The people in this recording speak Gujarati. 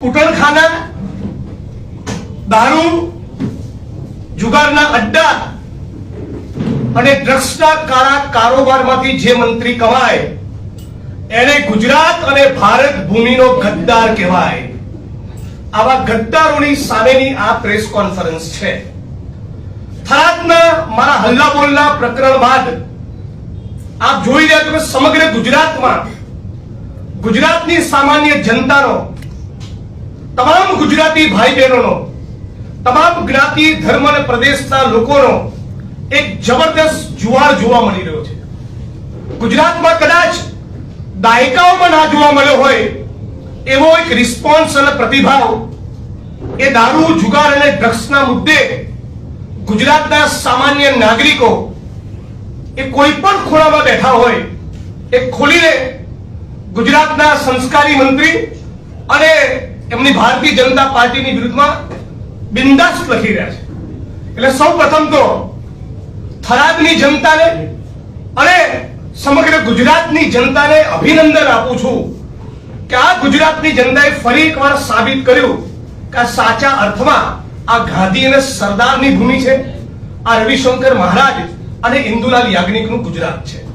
કુટણખાના, દારૂ, જુગારના અડ્ડા અને ડ્રગ્સના કાળા કારોબારમાંથી જે મંત્રી કમાય એને ગુજરાત અને ભારત ભૂમિનો ગદ્દાર કહેવાય. આવા ગદ્દારોની સામેની આ પ્રેસ કોન્ફરન્સ છે. થરાદના મારા હલ્લા બોલના પ્રકરણ બાદ આપ જોઈ રહ્યા છો કે સમગ્ર ગુજરાતમાં ગુજરાતની સામાન્ય જનતાનો, તમામ ગુજરાતી ભાઈ બહેનોનો, તમામ જ્ઞાતિ ધર્મ અને પ્રદેશના લોકોનો એક જબરદસ્ત જુવાળ જોવા મળી રહ્યો છે. ગુજરાતમાં કદાચ દાયકાઓમાં ના જોવા મળ્યો હોય એવો એક રિસ્પોન્સ અને પ્રતિભાવ એ દારૂ, જુગાર અને ડ્રગ્સના મુદ્દે ગુજરાતના સામાન્ય નાગરિકો એ કોઈ પણ ખૂણામાં બેઠા હોય એ ખોલીને ગુજરાતના સંસ્કારી મંત્રી અને એમની ભારતીય જનતા પાર્ટીની વિરુદ્ધમાં બિંદાસ લખી રહ્યા છે. એટલે સૌ પ્રથમ તો થરાદની જનતાને અને સમગ્ર ગુજરાતની જનતાને અભિનંદન આપું છું કે આ ગુજરાતની જનતાએ ફરી એકવાર સાબિત કર્યું કે આ સાચા અર્થમાં આ ગાંધી અને સરદારની ભૂમિ છે. આ રવિશંકર મહારાજ અને ઇન્દુલાલ યાજ્ઞિકનું ગુજરાત છે.